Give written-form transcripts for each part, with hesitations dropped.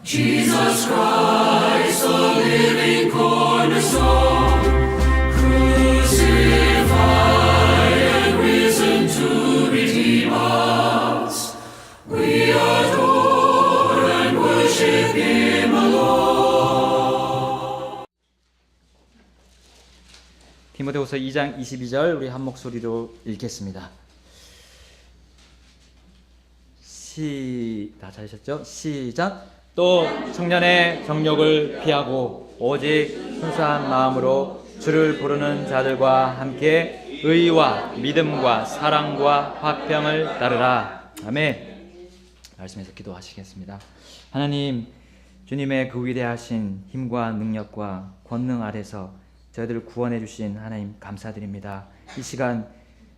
Jesus Christ, the living cornerstone, crucified and risen to redeem us. We adore and worship Him alone. 디모데후서 2장 22절 우리 한 목소리로 읽겠습니다. 다 찾으셨죠? 시작. 또 청년의 정욕을 피하고 오직 순수한 마음으로 주를 부르는 자들과 함께 의와 믿음과 사랑과 화평을 따르라. 아멘. 말씀에서 기도하시겠습니다. 하나님, 주님의 그 위대하신 힘과 능력과 권능 아래서 저희들을 구원해 주신 하나님 감사드립니다. 이 시간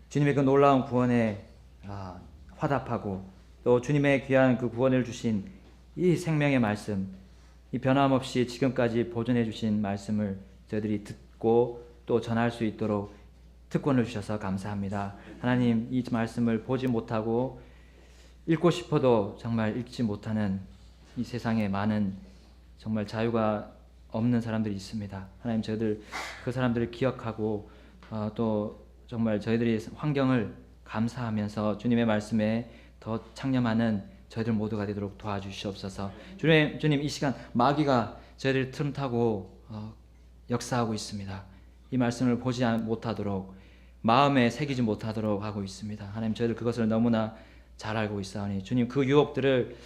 주님의 그 놀라운 구원에 화답하고 또 주님의 귀한 그 구원을 주신 이 생명의 말씀, 이 변함없이 지금까지 보존해 주신 말씀을 저희들이 듣고 또 전할 수 있도록 특권을 주셔서 감사합니다. 하나님, 이 말씀을 보지 못하고 읽고 싶어도 정말 읽지 못하는 이 세상에 많은 정말 자유가 없는 사람들이 있습니다. 하나님, 저희들 그 사람들을 기억하고 또 정말 저희들이 환경을 감사하면서 주님의 말씀에 더 창념하는 저희들 모두가 되도록 도와주시옵소서. 주님, 이 시간 마귀가 저희를 틈타고 역사하고 있습니다. 이 말씀을 보지 못하도록, 마음에 새기지 못하도록 하고 있습니다. 하나님, 저희들 그것을 너무나 잘 알고 있사오니 주님, 그 유혹들을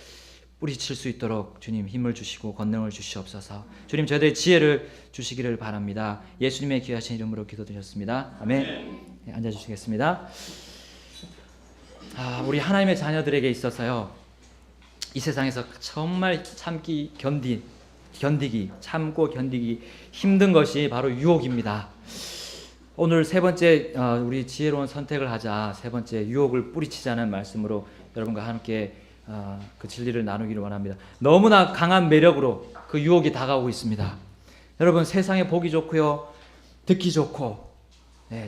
뿌리칠 수 있도록 주님 힘을 주시고 권능을 주시옵소서. 주님, 저희들의 지혜를 주시기를 바랍니다. 예수님의 귀하신 이름으로 기도드렸습니다. 아멘. 네, 앉아주시겠습니다. 우리 하나님의 자녀들에게 있어서요, 이 세상에서 정말 참기, 참고 견디기 힘든 것이 바로 유혹입니다. 오늘 세 번째 우리 지혜로운 선택을 하자, 세 번째 유혹을 뿌리치자는 말씀으로 여러분과 함께 그 진리를 나누기를 원합니다. 너무나 강한 매력으로 그 유혹이 다가오고 있습니다. 여러분, 세상에 보기 좋고요, 듣기 좋고,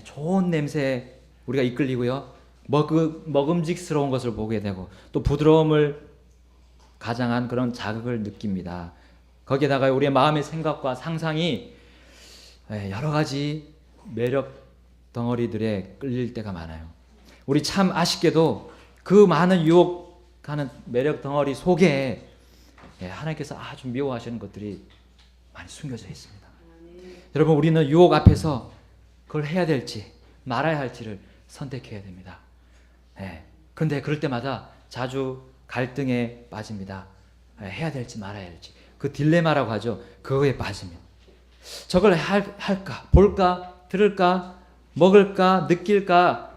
좋은 냄새에 우리가 이끌리고요, 먹음직스러운 것을 보게 되고 또 부드러움을 가장한 그런 자극을 느낍니다. 거기에다가 우리의 마음의 생각과 상상이 여러 가지 매력 덩어리들에 끌릴 때가 많아요. 우리 참 아쉽게도 그 많은 유혹하는 매력 덩어리 속에 하나님께서 아주 미워하시는 것들이 많이 숨겨져 있습니다. 여러분, 우리는 유혹 앞에서 그걸 해야 될지 말아야 할지를 선택해야 됩니다. 근데 그럴 때마다 자주 갈등에 빠집니다. 해야 될지 말아야 할지, 그 딜레마라고 하죠. 그거에 빠집니다. 저걸 할까, 볼까, 들을까, 먹을까, 느낄까,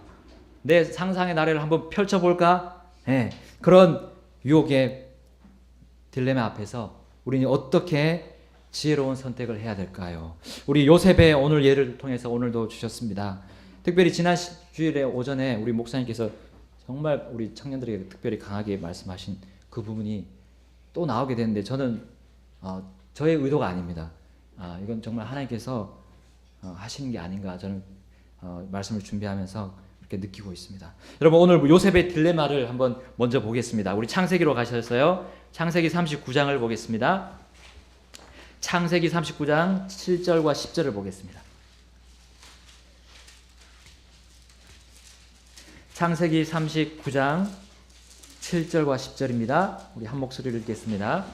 내 상상의 나래를 한번 펼쳐볼까, 그런 유혹의 딜레마 앞에서 우리는 어떻게 지혜로운 선택을 해야 될까요? 우리 요셉의 오늘 예를 통해서 오늘도 주셨습니다. 특별히 지난 주일에 오전에 우리 목사님께서 정말 우리 청년들에게 특별히 강하게 말씀하신 그 부분이 또 나오게 되는데, 저는 저의 의도가 아닙니다. 이건 정말 하나님께서 하시는 게 아닌가, 저는 말씀을 준비하면서 그렇게 느끼고 있습니다. 여러분, 오늘 요셉의 딜레마를 한번 먼저 보겠습니다. 우리 창세기로 가셨어요. 창세기 39장을 보겠습니다. 창세기 39장 7절과 10절을 보겠습니다. 창세기 39장 7절과 10절입니다. 우리 한 목소리를 읽겠습니다.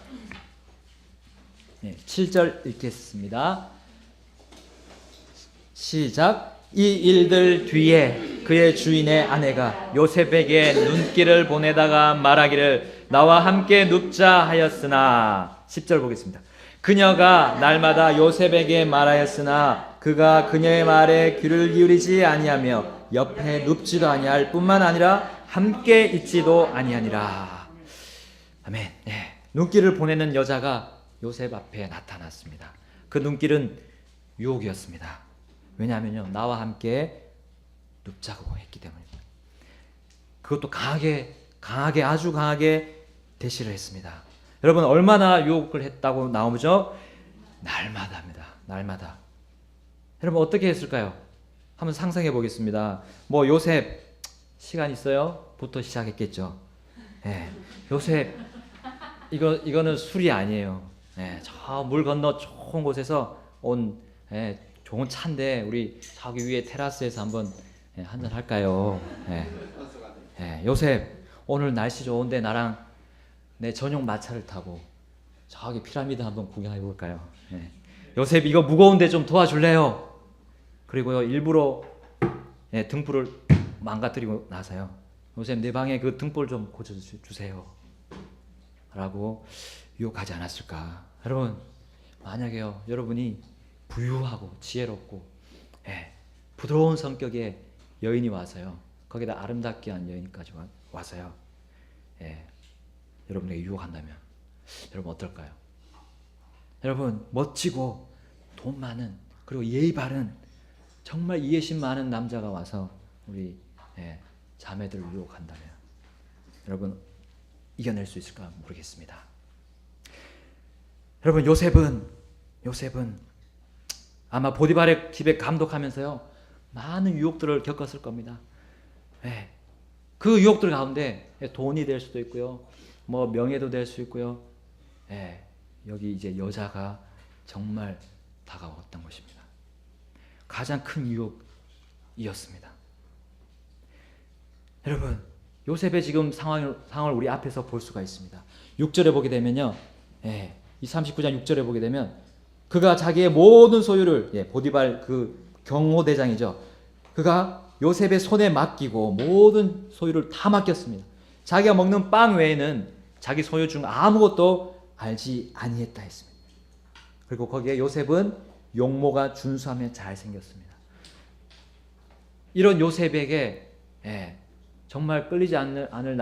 7절 읽겠습니다. 시작. 이 일들 뒤에 그의 주인의 아내가 요셉에게 눈길을 보내다가 말하기를 나와 함께 눕자 하였으나, 10절 보겠습니다. 그녀가 날마다 요셉에게 말하였으나 그가 그녀의 말에 귀를 기울이지 아니하며 옆에 눕지도 아니할 뿐만 아니라 함께 있지도 아니하니라. 아멘. 눈길을 보내는 여자가 요셉 앞에 나타났습니다. 그 눈길은 유혹이었습니다. 왜냐하면요, 나와 함께 눕자고 했기 때문입니다. 그것도 강하게 아주 강하게 대시를 했습니다. 여러분, 얼마나 유혹을 했다고 나오죠? 날마다입니다. 날마다. 여러분, 어떻게 했을까요? 한번 상상해 보겠습니다. 요셉 시간 있어요? 부터 시작했겠죠. 요셉 이거는 술이 아니에요. 예, 저 물 건너 좋은 곳에서 온 좋은 차인데 우리 저기 위에 테라스에서 한번 한잔 할까요? 요셉 오늘 날씨 좋은데 나랑 내 전용 마차를 타고 저기 피라미드 한번 구경해 볼까요? 요셉 이거 무거운데 좀 도와줄래요? 그리고요 일부러 등불을 망가뜨리고 나서요. 요셉 내 방에 그 등불 좀 고쳐주세요. 라고 유혹하지 않았을까? 여러분 만약에요 여러분이 부유하고 지혜롭고 부드러운 성격의 여인이 와서요 거기다 아름답게 한 여인까지 와서요 여러분에게 유혹한다면 여러분 어떨까요? 여러분 멋지고 돈 많은 그리고 예의 바른 정말 이해심 많은 남자가 와서 우리 자매들을 유혹한다면 여러분 이겨낼 수 있을까 모르겠습니다. 여러분 요셉은 아마 보디발의 집에 감독하면서요 많은 유혹들을 겪었을 겁니다. 그 유혹들 가운데 돈이 될 수도 있고요, 뭐 명예도 될 수 있고요. 여기 이제 여자가 정말 다가왔던 것입니다. 가장 큰 유혹이었습니다. 여러분 요셉의 지금 상황을 우리 앞에서 볼 수가 있습니다. 6절에 보게 되면요, 이 39장 6절에 보게 되면 그가 자기의 모든 소유를 보디발 그 경호대장이죠. 그가 요셉의 손에 맡기고 모든 소유를 다 맡겼습니다. 자기가 먹는 빵 외에는 자기 소유 중 아무것도 알지 아니했다 했습니다. 그리고 거기에 요셉은 용모가 준수하며 잘생겼습니다. 이런 요셉에게 정말 끌리지 않을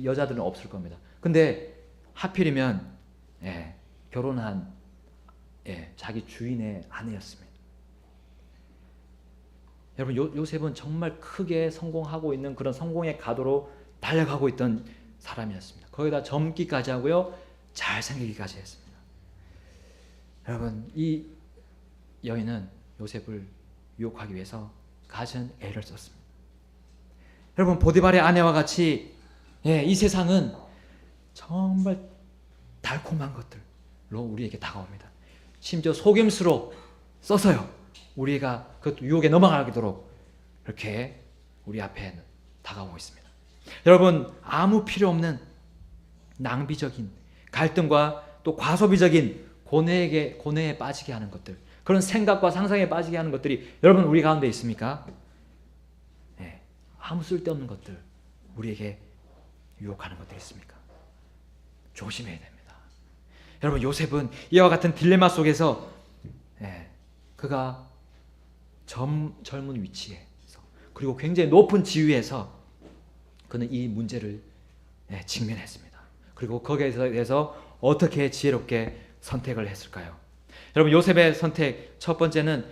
여자들은 없을 겁니다. 근데 하필이면 결혼한 자기 주인의 아내였습니다. 여러분 요셉은 정말 크게 성공하고 있는 그런 성공의 가도로 달려가고 있던 사람이었습니다. 거기다 젊기까지 하고요 잘생기기까지 했습니다. 여러분 이 여인은 요셉을 유혹하기 위해서 갖은 애를 썼습니다. 여러분 보디발의 아내와 같이 이 세상은 정말 달콤한 것들로 우리에게 다가옵니다. 심지어 속임수로 써서요 우리가 그 유혹에 넘어가도록 이렇게 우리 앞에 다가오고 있습니다. 여러분 아무 필요 없는 낭비적인 갈등과 또 과소비적인 고뇌에 빠지게 하는 것들, 그런 생각과 상상에 빠지게 하는 것들이 여러분 우리 가운데 있습니까? 아무 쓸데없는 것들 우리에게 유혹하는 것들이 있습니까? 조심해야 됩니다. 여러분 요셉은 이와 같은 딜레마 속에서 그가 젊은 위치에서 그리고 굉장히 높은 지위에서 그는 이 문제를 직면했습니다. 그리고 거기에 대해서 어떻게 지혜롭게 선택을 했을까요? 여러분 요셉의 선택 첫 번째는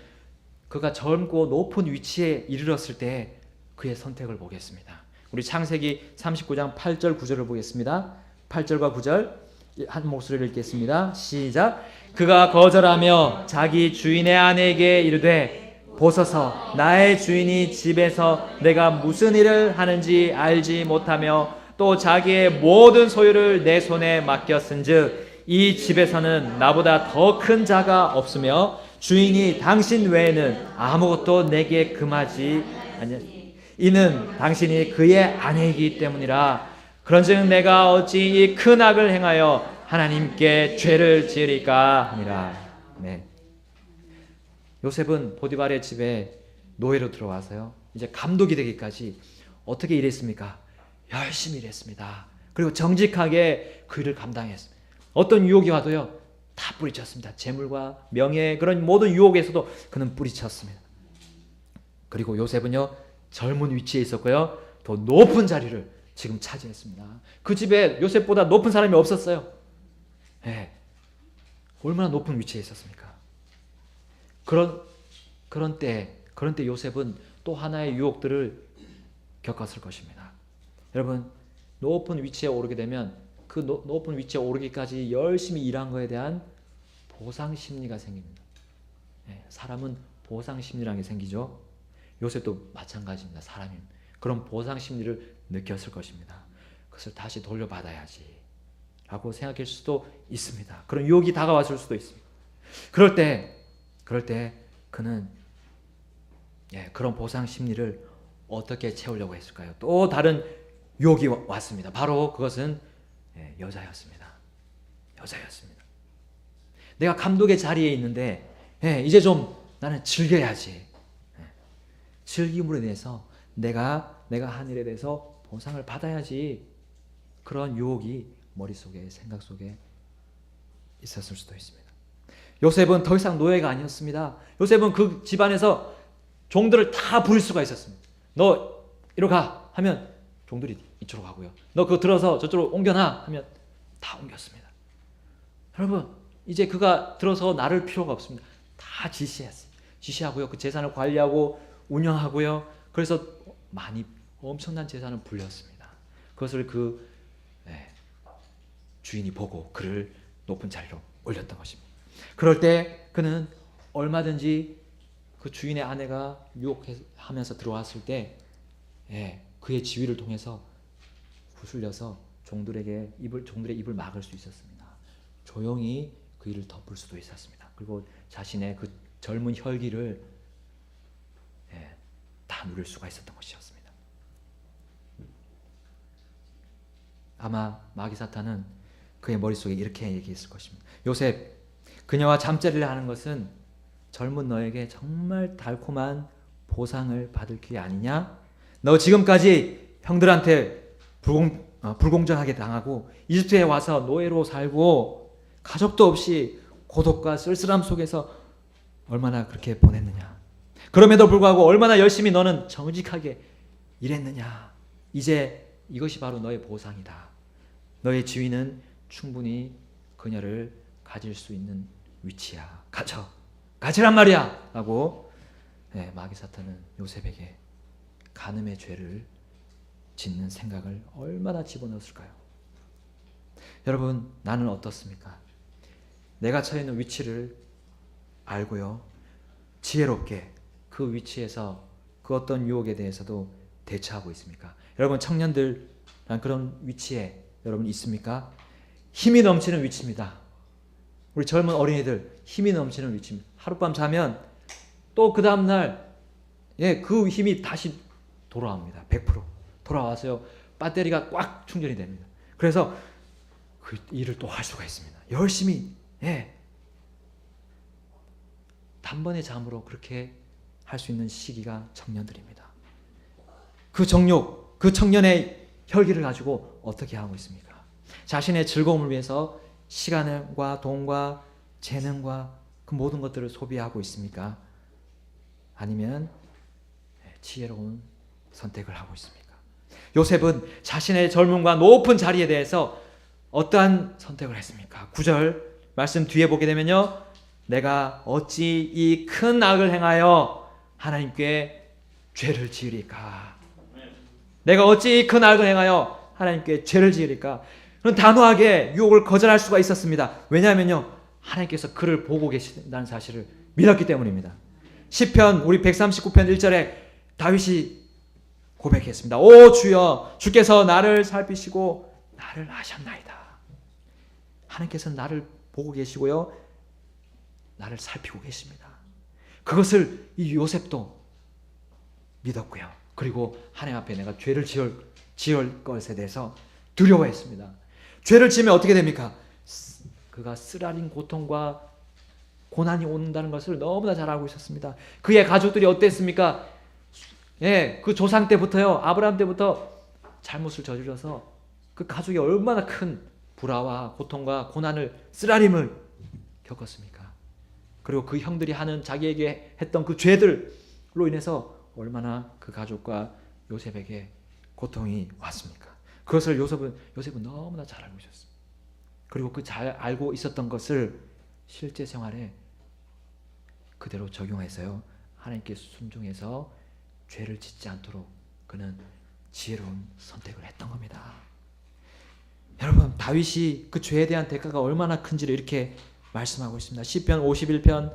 그가 젊고 높은 위치에 이르렀을 때 그의 선택을 보겠습니다. 우리 창세기 39장 8절 9절을 보겠습니다. 8절과 9절 한 목소리를 읽겠습니다. 시작. 그가 거절하며 자기 주인의 아내에게 이르되 보소서 나의 주인이 집에서 내가 무슨 일을 하는지 알지 못하며 또 자기의 모든 소유를 내 손에 맡겼은즉 이 집에서는 나보다 더 큰 자가 없으며 주인이 당신 외에는 아무것도 내게 금하지 아니 이는 당신이 그의 아내이기 때문이라. 그런즉 내가 어찌 이 큰 악을 행하여 하나님께 죄를 지으리까 하니라. 요셉은 보디발의 집에 노예로 들어와서요 이제 감독이 되기까지 어떻게 일했습니까? 열심히 일했습니다. 그리고 정직하게 그 일을 감당했습니다. 어떤 유혹이 와도요 다 뿌리쳤습니다. 재물과 명예 그런 모든 유혹에서도 그는 뿌리쳤습니다. 그리고 요셉은요 젊은 위치에 있었고요 더 높은 자리를 지금 차지했습니다. 그 집에 요셉보다 높은 사람이 없었어요. 얼마나 높은 위치에 있었습니까? 그런 때 요셉은 또 하나의 유혹들을 겪었을 것입니다. 여러분 높은 위치에 오르게 되면 그 높은 위치에 오르기까지 열심히 일한 것에 대한 보상 심리가 생깁니다. 사람은 보상 심리라는 게 생기죠. 요셉도 마찬가지입니다. 사람입니다. 그런 보상 심리를 느꼈을 것입니다. 그것을 다시 돌려받아야지 라고 생각할 수도 있습니다. 그런 유혹이 다가왔을 수도 있습니다. 그럴 때 그는 그런 보상 심리를 어떻게 채우려고 했을까요? 또 다른 유혹이 왔습니다. 바로 그것은 여자였습니다. 내가 감독의 자리에 있는데 이제 좀 나는 즐겨야지. 즐김으로 인해서 내가 한 일에 대해서 보상을 받아야지. 그런 유혹이 머릿속에, 생각 속에 있었을 수도 있습니다. 요셉은 더 이상 노예가 아니었습니다. 요셉은 그 집안에서 종들을 다 부릴 수가 있었습니다. 너 이리로 가 하면 종들이 이쪽으로 가고요. 너 그거 들어서 저쪽으로 옮겨놔 하면 다 옮겼습니다. 여러분, 이제 그가 들어서 나를 필요가 없습니다. 다 지시하고요. 그 재산을 관리하고 운영하고요. 그래서 엄청난 재산을 불렸습니다. 그것을 그 주인이 보고 그를 높은 자리로 올렸던 것입니다. 그럴 때 그는 얼마든지 그 주인의 아내가 유혹하면서 들어왔을 때 그의 지위를 통해서 구슬려서 종들의 입을 막을 수 있었습니다. 조용히 그 일을 덮을 수도 있었습니다. 그리고 자신의 그 젊은 혈기를 다 누릴 수가 있었던 것이었습니다. 아마 마귀 사탄은 그의 머릿속에 이렇게 얘기했을 것입니다. 요셉, 그녀와 잠자리를 하는 것은 젊은 너에게 정말 달콤한 보상을 받을 기회 아니냐? 너 지금까지 형들한테 불공정하게 당하고 이집트에 와서 노예로 살고 가족도 없이 고독과 쓸쓸함 속에서 얼마나 그렇게 보냈느냐? 그럼에도 불구하고 얼마나 열심히 너는 정직하게 일했느냐? 이제 이것이 바로 너의 보상이다. 너의 지위는 충분히 그녀를 가질 수 있는 위치야. 가지란 말이야. 라고 마귀 사탄은 요셉에게 간음의 죄를 짓는 생각을 얼마나 집어넣었을까요? 여러분, 나는 어떻습니까? 내가 처해 있는 위치를 알고요, 지혜롭게 그 위치에서 그 어떤 유혹에 대해서도 대처하고 있습니까? 여러분, 청년들 그런 위치에 여러분 있습니까? 힘이 넘치는 위치입니다. 우리 젊은 어린이들 힘이 넘치는 위치입니다. 하룻밤 자면 또 그 다음날 그 힘이 다시 돌아옵니다. 100% 돌아와서요, 배터리가 꽉 충전이 됩니다. 그래서 그 일을 또 할 수가 있습니다. 열심히 단번에 잠으로 그렇게 할 수 있는 시기가 청년들입니다. 그 정욕, 그 청년의 혈기를 가지고 어떻게 하고 있습니까? 자신의 즐거움을 위해서 시간과 돈과 재능과 그 모든 것들을 소비하고 있습니까? 아니면 지혜로운 선택을 하고 있습니까? 요셉은 자신의 젊음과 높은 자리에 대해서 어떠한 선택을 했습니까? 9절 말씀 뒤에 보게 되면요, 내가 어찌 이 큰 악을 행하여 하나님께 죄를 지으리까? 내가 어찌 이 큰 악을 행하여 하나님께 죄를 지으리까? 그런 단호하게 유혹을 거절할 수가 있었습니다. 왜냐하면요, 하나님께서 그를 보고 계신다는 사실을 믿었기 때문입니다. 시편 우리 139편 1절에 다윗이 고백했습니다. 오 주여, 주께서 나를 살피시고 나를 아셨나이다. 하나님께서는 나를 보고 계시고요, 나를 살피고 계십니다. 그것을 이 요셉도 믿었고요. 그리고 하나님 앞에 내가 죄를 지을 것에 대해서 두려워했습니다. 죄를 지으면 어떻게 됩니까? 그가 쓰라린 고통과 고난이 온다는 것을 너무나 잘 알고 있었습니다. 그의 가족들이 어땠습니까? 그 조상 때부터요, 아브라함 때부터 잘못을 저질러서 그 가족이 얼마나 큰 불화와 고통과 고난을, 쓰라림을 겪었습니까? 그리고 그 형들이 하는, 자기에게 했던 그 죄들로 인해서 얼마나 그 가족과 요셉에게 고통이 왔습니까? 그것을 요셉은 너무나 잘 알고 있었습니다. 그리고 그 잘 알고 있었던 것을 실제 생활에 그대로 적용해서요, 하나님께 순종해서 죄를 짓지 않도록 그는 지혜로운 선택을 했던 겁니다. 여러분, 다윗이 그 죄에 대한 대가가 얼마나 큰지를 이렇게 말씀하고 있습니다. 시편 51편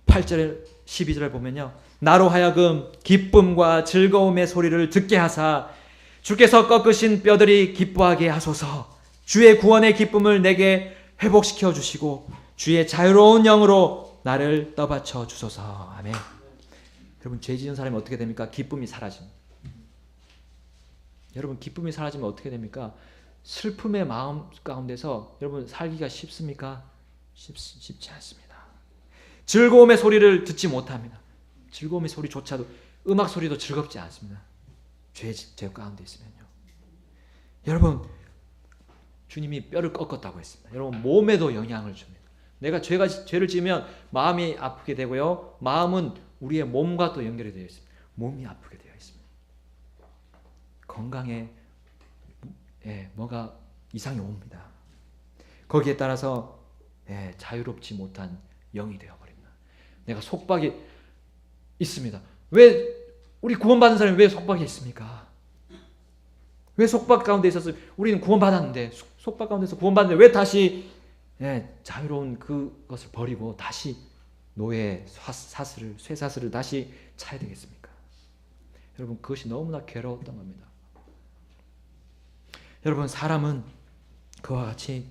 8절 12절을 보면요, 나로 하여금 기쁨과 즐거움의 소리를 듣게 하사 주께서 꺾으신 뼈들이 기뻐하게 하소서. 주의 구원의 기쁨을 내게 회복시켜 주시고 주의 자유로운 영으로 나를 떠받쳐 주소서. 아멘. 여러분, 죄 지은 사람이 어떻게 됩니까? 기쁨이 사라집니다. 여러분, 기쁨이 사라지면 어떻게 됩니까? 슬픔의 마음 가운데서 여러분 살기가 쉽습니까? 쉽지 않습니다. 즐거움의 소리를 듣지 못합니다. 즐거움의 소리조차도, 음악 소리도 즐겁지 않습니다. 죄 가운데 있으면요. 여러분, 주님이 뼈를 꺾었다고 했습니다. 여러분, 몸에도 영향을 줍니다. 내가 죄를 지으면 마음이 아프게 되고요. 마음은 우리의 몸과 또 연결이 되어 있습니다. 몸이 아프게 되어 있습니다. 건강에 뭐가 이상이 옵니다. 거기에 따라서 자유롭지 못한 영이 되어버립니다. 내가 속박이 있습니다. 왜 우리 구원받은 사람이 왜 속박이 있습니까? 왜 속박 가운데 있었어요? 우리는 구원받았는데, 속박 가운데서 구원받는데 왜 다시 자유로운 그것을 버리고 다시 노예 사슬을, 쇠사슬을 다시 차야 되겠습니까? 여러분, 그것이 너무나 괴로웠던 겁니다. 여러분, 사람은 그와 같이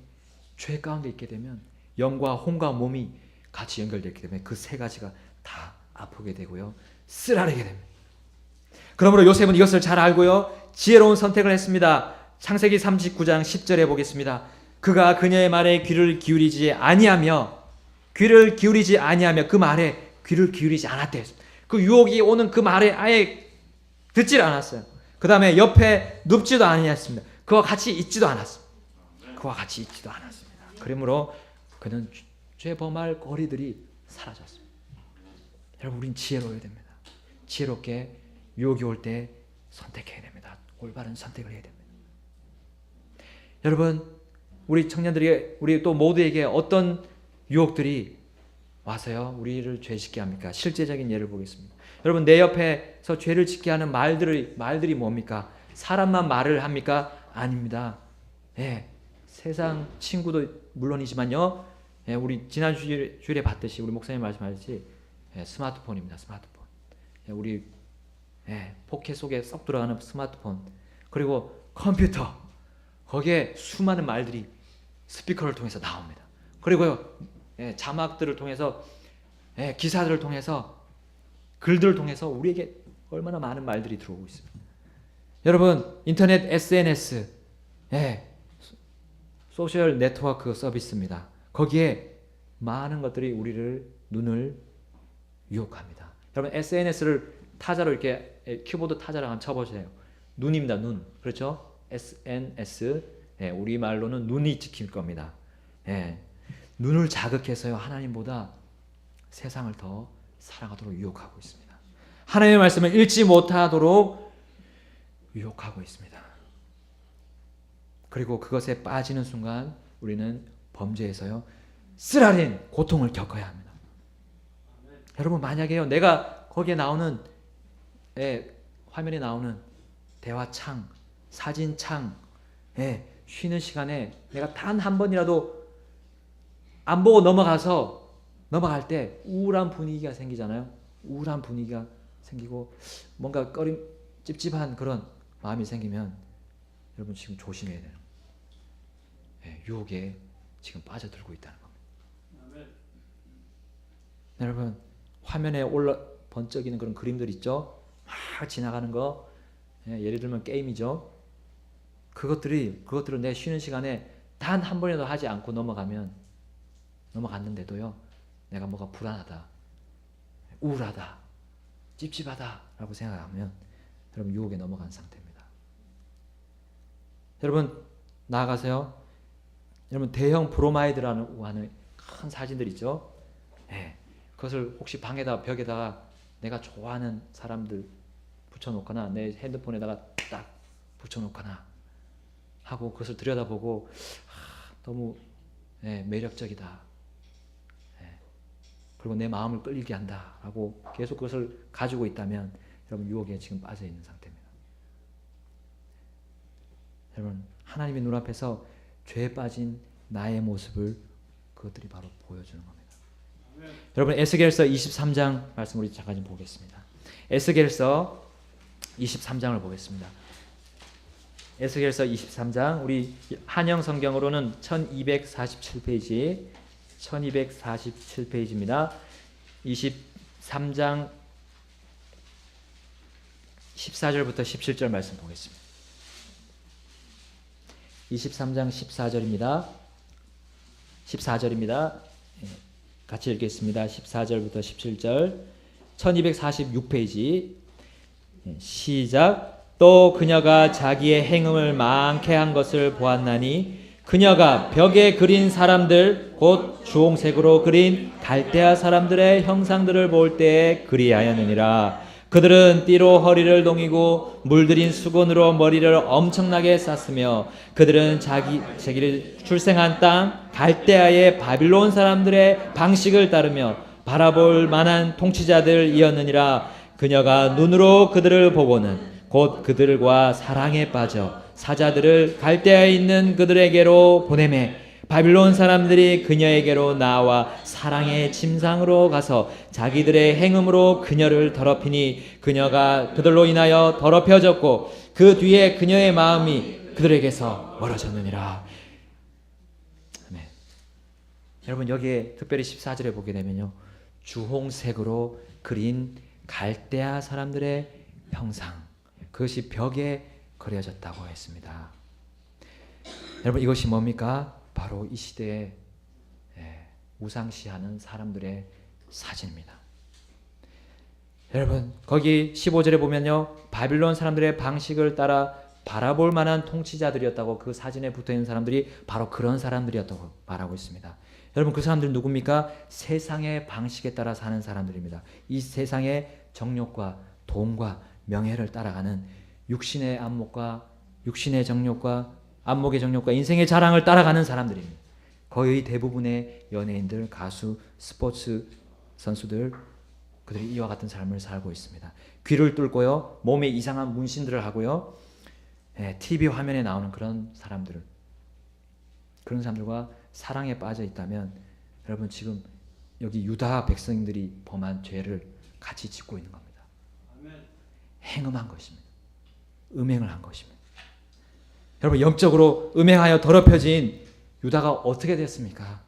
죄 가운데 있게 되면 영과 혼과 몸이 같이 연결되기 때문에 그 세 가지가 다 아프게 되고요, 쓰라리게 됩니다. 그러므로 요셉은 이것을 잘 알고요, 지혜로운 선택을 했습니다. 창세기 39장 10절에 보겠습니다. 그가 그녀의 말에 귀를 기울이지 아니하며 그 말에 귀를 기울이지 않았대. 그 유혹이 오는 그 말에 아예 듣질 않았어요. 그 다음에 옆에 눕지도 아니했습니다. 그와 같이 있지도 않았습니다. 그러므로 그는 죄 범할 거리들이 사라졌습니다. 여러분, 우린 지혜로워야 됩니다. 지혜롭게 유혹이 올 때 선택해야 됩니다. 올바른 선택을 해야 됩니다. 여러분, 우리 청년들이, 우리 또 모두에게 어떤 유혹들이 와서요 우리를 죄짓게 합니까? 실제적인 예를 보겠습니다. 여러분, 내 옆에서 죄를 짓게 하는 말들이 뭡니까? 사람만 말을 합니까? 아닙니다. 세상 친구도 물론이지만요, 우리 지난 주일에 봤듯이 우리 목사님 말씀하셨지, 스마트폰입니다. 스마트폰. 우리 포켓 속에 쏙 들어가는 스마트폰, 그리고 컴퓨터, 거기에 수많은 말들이 스피커를 통해서 나옵니다. 그리고요, 자막들을 통해서, 기사들을 통해서, 글들을 통해서 우리에게 얼마나 많은 말들이 들어오고 있습니다. 여러분, 인터넷 SNS, 소셜 네트워크 서비스입니다. 거기에 많은 것들이 우리를, 눈을 유혹합니다. 여러분, SNS를 타자로 이렇게 키보드 타자로 한번 쳐보세요. 눈입니다. 눈. 그렇죠? SNS, 우리말로는 눈이 찍힐 겁니다. 눈을 자극해서요, 하나님보다 세상을 더 사랑하도록 유혹하고 있습니다. 하나님의 말씀을 읽지 못하도록 유혹하고 있습니다. 그리고 그것에 빠지는 순간 우리는 범죄에서요, 쓰라린 고통을 겪어야 합니다. 여러분, 만약에요, 내가 거기에 나오는, 화면에 나오는 대화창, 사진창, 쉬는 시간에 내가 단 한 번이라도 안 보고 넘어갈 때 우울한 분위기가 생기잖아요. 우울한 분위기가 생기고 뭔가 찝찝한 그런 마음이 생기면 여러분, 지금 조심해야 돼요. 유혹에 지금 빠져들고 있다는 겁니다. 여러분, 화면에 번쩍이는 그런 그림들 있죠? 막 지나가는 거, 예를 들면 게임이죠. 그것들을 내 쉬는 시간에 단 한 번이라도 하지 않고 넘어갔는데도요, 내가 뭐가 불안하다, 우울하다, 찝찝하다 라고 생각하면 여러분, 유혹에 넘어간 상태입니다. 여러분, 나아가서요, 여러분, 대형 브로마이드라고 하는 큰 사진들 있죠? 그것을 혹시 벽에다가 내가 좋아하는 사람들 붙여놓거나 내 핸드폰에다가 딱 붙여놓거나 하고 그것을 들여다보고 너무 매력적이다, 그리고 내 마음을 끌리게 한다 라고 계속 그것을 가지고 있다면 여러분, 유혹에 지금 빠져 있는 상태입니다. 여러분, 하나님의 눈앞에서 죄에 빠진 나의 모습을 그것들이 바로 보여주는 겁니다. 여러분, 에스겔서 23장 말씀 우리 잠깐 좀 보겠습니다. 에스겔서 23장을 보겠습니다. 에스겔서 23장, 우리 한영 성경으로는 1247페이지, 1247페이지입니다. 23장 14절부터 17절 말씀 보겠습니다. 23장 14절입니다. 같이 읽겠습니다. 14절부터 17절, 1246페이지. 시작. 또 그녀가 자기의 행음을 많게 한 것을 보았나니 그녀가 벽에 그린 사람들 곧 주홍색으로 그린 갈대아 사람들의 형상들을 볼 때에 그리하였느니라. 그들은 띠로 허리를 동이고 물들인 수건으로 머리를 엄청나게 쌌으며 그들은 자기를 출생한 땅 갈대아의 바빌론 사람들의 방식을 따르며 바라볼 만한 통치자들이었느니라. 그녀가 눈으로 그들을 보고는 곧 그들과 사랑에 빠져 사자들을 갈대아에 있는 그들에게로 보내매 바빌론 사람들이 그녀에게로 나와 사랑의 침상으로 가서 자기들의 행음으로 그녀를 더럽히니 그녀가 그들로 인하여 더럽혀졌고 그 뒤에 그녀의 마음이 그들에게서 멀어졌느니라. 네. 여러분 여기에 특별히 14절에 보게 되면요, 주홍색으로 그린 갈대아 사람들의 형상, 그것이 벽에 그려졌다고 했습니다. 여러분 이것이 뭡니까? 바로 이 시대에 우상시하는 사람들의 사진입니다. 여러분 거기 15절에 보면요, 바빌론 사람들의 방식을 따라 바라볼 만한 통치자들이었다고, 그 사진에 붙어있는 사람들이 바로 그런 사람들이었다고 말하고 있습니다. 여러분 그 사람들은 누굽니까? 세상의 방식에 따라 사는 사람들입니다. 이 세상의 정욕과 돈과 명예를 따라가는 육신의 안목과 육신의 정욕과 안목의 정욕과 인생의 자랑을 따라가는 사람들입니다. 거의 대부분의 연예인들, 가수, 스포츠 선수들, 그들이 이와 같은 삶을 살고 있습니다. 귀를 뚫고요, 몸에 이상한 문신들을 하고요, TV 화면에 나오는 그런 사람들과 사랑에 빠져 있다면 여러분 지금 여기 유다 백성들이 범한 죄를 같이 짓고 있는 겁니다. 행음한 것입니다. 음행을 한 것입니다. 여러분 영적으로 음행하여 더럽혀진 유다가 어떻게 됐습니까?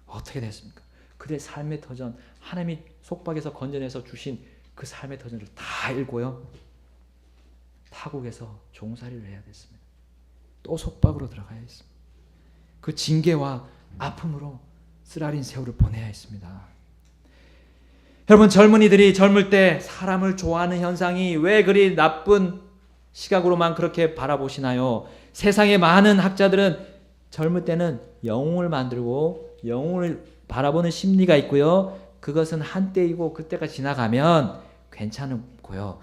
어떻게 됐습니까? 그들의 삶의 터전, 하나님이 속박에서 건져내서 주신 그 삶의 터전을 다 잃고요, 타국에서 종살이를 해야 됐습니다. 또 속박으로 들어가야 했습니다. 그 징계와 아픔으로 쓰라린 세월을 보내야 했습니다. 여러분 젊은이들이 젊을 때 사람을 좋아하는 현상이 왜 그리 나쁜 시각으로만 그렇게 바라보시나요? 세상의 많은 학자들은 젊을 때는 영웅을 만들고 영웅을 바라보는 심리가 있고요, 그것은 한때이고 그때가 지나가면 괜찮고요,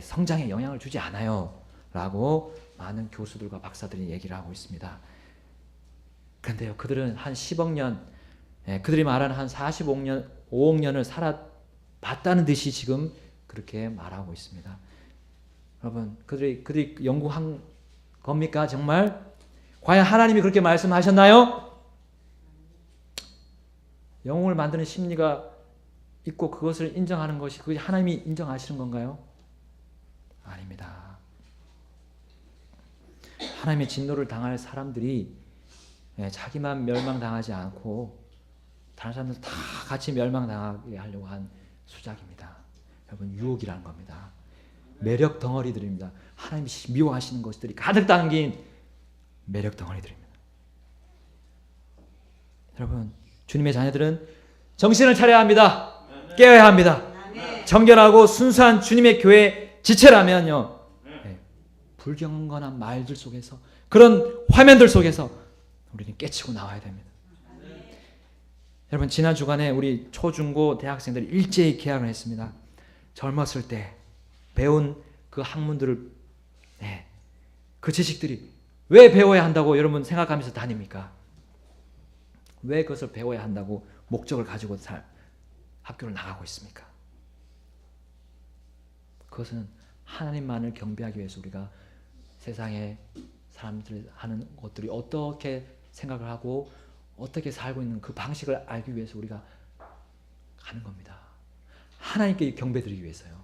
성장에 영향을 주지 않아요 라고 많은 교수들과 박사들이 얘기를 하고 있습니다. 그런데요, 그들은 한 10억 년, 그들이 말하는 한 45억 년, 5억 년을 살아봤다는 듯이 지금 그렇게 말하고 있습니다. 여러분, 그들이 연구한 겁니까? 정말? 과연 하나님이 그렇게 말씀하셨나요? 영웅을 만드는 심리가 있고 그것을 인정하는 것이 그것이 하나님이 인정하시는 건가요? 아닙니다. 하나님의 진노를 당할 사람들이 자기만 멸망당하지 않고 다른 사람들 다 같이 멸망당하게 하려고 한 수작입니다. 여러분 유혹이라는 겁니다. 매력 덩어리들입니다. 하나님이 미워하시는 것들이 가득 담긴 매력 덩어리들입니다. 여러분 주님의 자녀들은 정신을 차려야 합니다. 깨어야 합니다. 정결하고 순수한 주님의 교회 지체라면요, 불경건한 말들 속에서, 그런 화면들 속에서 우리는 깨치고 나와야 됩니다. 여러분 지난 주간에 우리 초중고 대학생들이 일제히 개학을 했습니다. 젊었을 때 배운 그 학문들을, 그 지식들이 왜 배워야 한다고 여러분 생각하면서 다닙니까? 왜 그것을 배워야 한다고 목적을 가지고 학교를 나가고 있습니까? 그것은 하나님만을 경배하기 위해서 우리가 세상에 사람들이 하는 것들이 어떻게 생각을 하고 어떻게 살고 있는 그 방식을 알기 위해서 우리가 가는 겁니다. 하나님께 경배드리기 위해서요.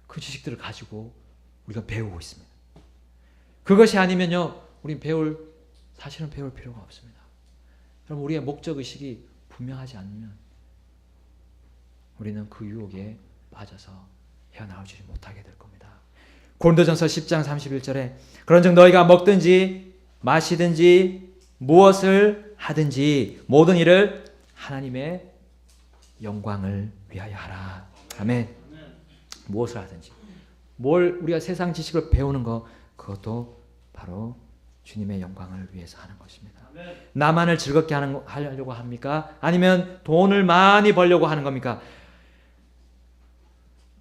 그 지식들을 가지고 우리가 배우고 있습니다. 그것이 아니면요, 우린 사실은 배울 필요가 없습니다. 그럼 우리의 목적 의식이 분명하지 않으면 우리는 그 유혹에 빠져서 헤어나오지 못하게 될 겁니다. 고린도전서 10장 31절에 그런즉 너희가 먹든지 마시든지 무엇을 하든지 모든 일을 하나님의 영광을 위하여 하라. 아멘. 무엇을 하든지 우리가 세상 지식을 배우는 거, 그것도 바로 주님의 영광을 위해서 하는 것입니다. 나만을 즐겁게 하려고 합니까? 아니면 돈을 많이 벌려고 하는 겁니까?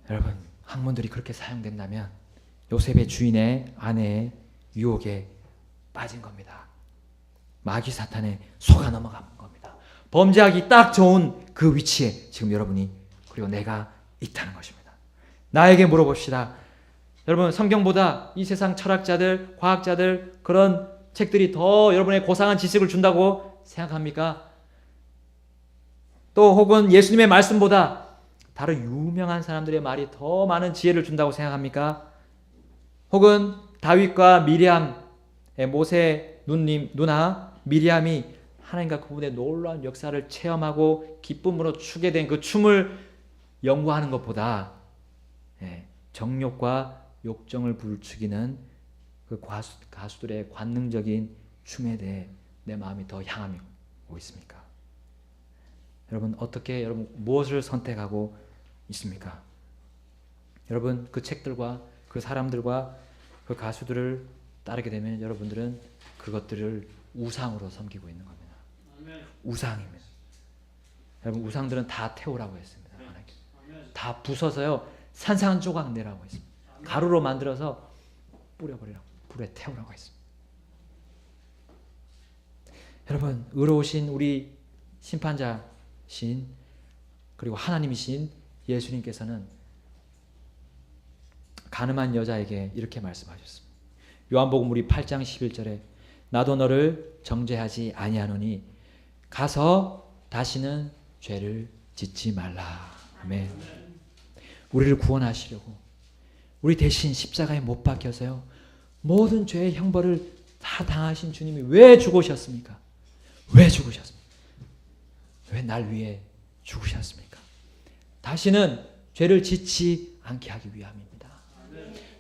여러분, 학문들이 그렇게 사용된다면 요셉의 주인의 아내의 유혹에 빠진 겁니다. 마귀 사탄에 속아 넘어간 겁니다. 범죄하기 딱 좋은 그 위치에 지금 여러분이 그리고 내가 있다는 것입니다. 나에게 물어봅시다. 여러분, 성경보다 이 세상 철학자들, 과학자들 그런 책들이 더 여러분의 고상한 지식을 준다고 생각합니까? 또 혹은 예수님의 말씀보다 다른 유명한 사람들의 말이 더 많은 지혜를 준다고 생각합니까? 혹은 다윗과 미리암, 모세 누나 미리암이 하나님과 그분의 놀라운 역사를 체험하고 기쁨으로 추게 된 그 춤을 연구하는 것보다 정욕과 욕정을 부추기는 그 가수들의 관능적인 춤에 대해 내 마음이 더 향하고 있습니까? 여러분, 여러분 무엇을 선택하고 있습니까? 여러분, 그 책들과 그 사람들과 그 가수들을 따르게 되면 여러분들은 그것들을 우상으로 섬기고 있는 겁니다. 우상입니다. 여러분, 우상들은 다 태우라고 했습니다. 다 부숴서요 산산조각 내라고 했습니다. 가루로 만들어서 뿌려버리라고, 불에 태우라고 했습니다. 여러분, 의로우신 우리 심판자신 그리고 하나님이신 예수님께서는 가늠한 여자에게 이렇게 말씀하셨습니다. 요한복음 우리 8장 11절에 나도 너를 정죄하지 아니하노니 가서 다시는 죄를 짓지 말라. 아멘. 우리를 구원하시려고 우리 대신 십자가에 못 박혀서요 모든 죄의 형벌을 다 당하신 주님이 왜 죽으셨습니까? 왜 죽으셨습니까? 왜 날 위해 죽으셨습니까? 다시는 죄를 짓지 않게 하기 위함입니다.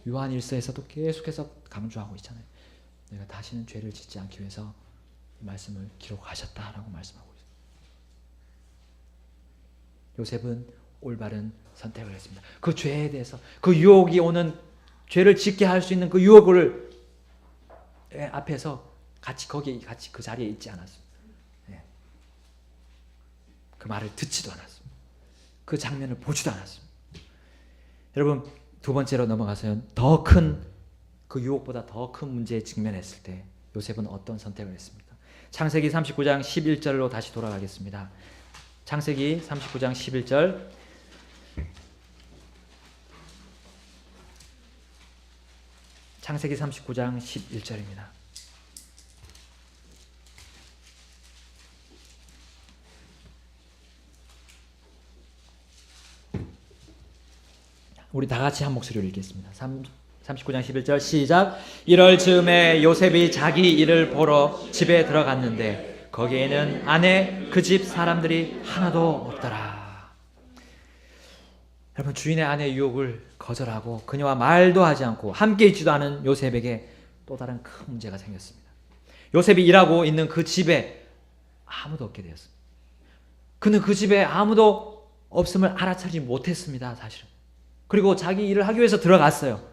요한 1서에서도 계속해서 강조하고 있잖아요. 내가 다시는 죄를 짓지 않기 위해서 이 말씀을 기록하셨다라고 말씀하고 있어요. 요셉은 올바른 선택을 했습니다. 그 죄에 대해서, 그 유혹이 오는 죄를 짓게 할 수 있는 그 유혹을 앞에서 같이 그 자리에 있지 않았습니다. 그 말을 듣지도 않았습니다. 그 장면을 보지도 않았습니다. 여러분, 두 번째로 넘어가서요. 그 유혹보다 더 큰 문제에 직면했을 때 요셉은 어떤 선택을 했습니까? 창세기 39장 11절로 다시 돌아가겠습니다. 창세기 39장 11절. 창세기 39장 11절입니다. 우리 다 같이 한 목소리로 읽겠습니다. 39장 11절 시작. 이럴 즈음에 요셉이 자기 일을 보러 집에 들어갔는데 거기에는 아내 그 집 사람들이 하나도 없더라. 여러분, 주인의 아내의 유혹을 거절하고 그녀와 말도 하지 않고 함께 있지도 않은 요셉에게 또 다른 큰 문제가 생겼습니다. 요셉이 일하고 있는 그 집에 아무도 없게 되었습니다. 그는 그 집에 아무도 없음을 알아차리지 못했습니다. 사실은. 그리고 자기 일을 하기 위해서 들어갔어요.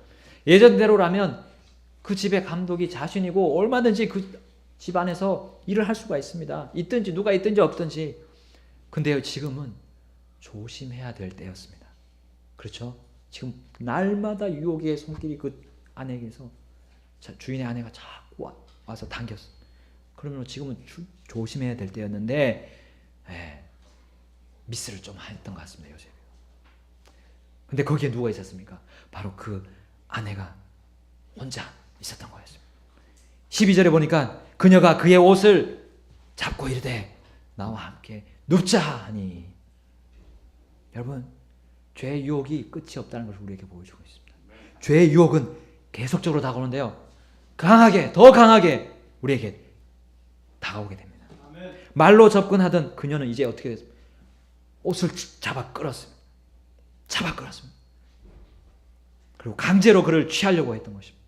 예전대로라면 그 집의 감독이 자신이고 얼마든지 그 집 안에서 일을 할 수가 있습니다. 있든지 누가 있든지 없든지. 근데요, 지금은 조심해야 될 때였습니다. 그렇죠? 지금 날마다 유혹의 손길이 그 아내에게서 주인의 아내가 자꾸 와서 당겼어요. 그러면 지금은 조심해야 될 때였는데 미스를 좀 했던 것 같습니다. 요셉이. 근데 거기에 누가 있었습니까? 바로 그 아내가 혼자 있었던 거였습니다. 12절에 보니까 그녀가 그의 옷을 잡고 이르되 나와 함께 눕자 하니. 여러분, 죄의 유혹이 끝이 없다는 것을 우리에게 보여주고 있습니다. 죄의 유혹은 계속적으로 다가오는데요, 강하게, 더 강하게 우리에게 다가오게 됩니다. 말로 접근하던 그녀는 이제 어떻게 됐습니까? 옷을 잡아 끌었습니다. 그리고 강제로 그를 취하려고 했던 것입니다.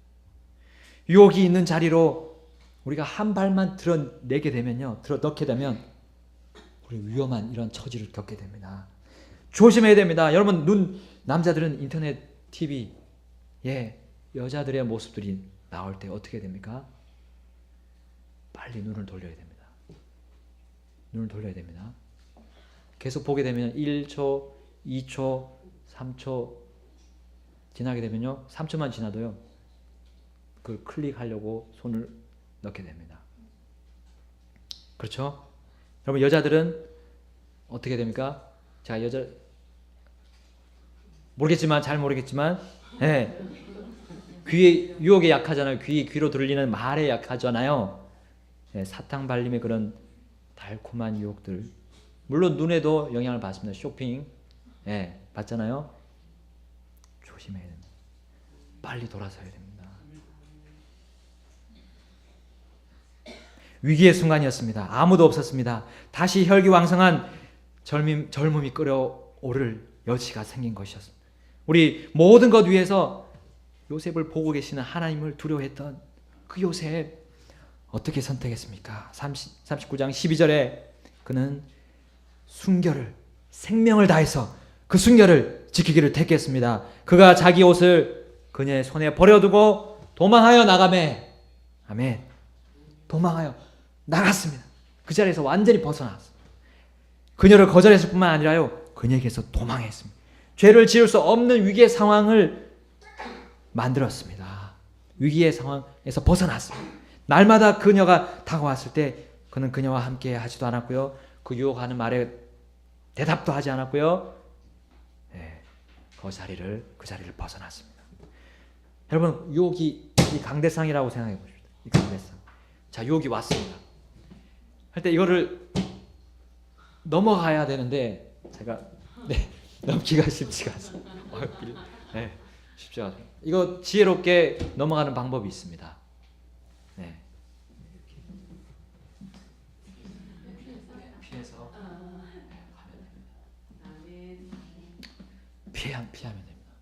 유혹이 있는 자리로 우리가 한 발만 드러내게 되면요, 넣게 되면 우리 위험한 이런 처지를 겪게 됩니다. 조심해야 됩니다. 여러분, 남자들은 인터넷, TV, 여자들의 모습들이 나올 때 어떻게 됩니까? 빨리 눈을 돌려야 됩니다. 계속 보게 되면 1초, 2초, 3초 지나게 되면요, 3초만 지나도요, 그걸 클릭하려고 손을 넣게 됩니다. 그렇죠? 여러분, 여자들은 어떻게 됩니까? 자, 잘 모르겠지만, 귀에 유혹에 약하잖아요. 귀로 들리는 말에 약하잖아요. 사탕 발림의 그런 달콤한 유혹들, 물론 눈에도 영향을 받습니다. 쇼핑, 받잖아요. 조심해야 됩니다. 빨리 돌아서야 됩니다. 위기의 순간이었습니다. 아무도 없었습니다. 다시 혈기왕성한 젊음이 끌어오를 여지가 생긴 것이었습니다. 우리 모든 것 위에서 요셉을 보고 계시는 하나님을 두려워했던 그 요셉, 어떻게 선택했습니까? 39장 12절에 그는 순결을, 생명을 다해서 그 순결을 지키기를 택했습니다. 그가 자기 옷을 그녀의 손에 버려두고 도망하여 나가매. 아멘. 도망하여 나갔습니다. 그 자리에서 완전히 벗어났습니다. 그녀를 거절했을 뿐만 아니라요, 그녀에게서 도망했습니다. 죄를 지을 수 없는 위기의 상황을 만들었습니다. 위기의 상황에서 벗어났습니다. 날마다 그녀가 다가왔을 때 그는 그녀와 함께 하지도 않았고요, 그 유혹하는 말에 대답도 하지 않았고요, 그 자리를 벗어났습니다. 여러분, 유혹이 이 강대상이라고 생각해 보십시오. 이 강대상. 자, 유혹이 왔습니다. 할 때 이거를 넘어가야 되는데 제가 넘기가 쉽지가 않습니다. 쉽지가 않습니다. 이거 지혜롭게 넘어가는 방법이 있습니다. 피해서 피하면 됩니다.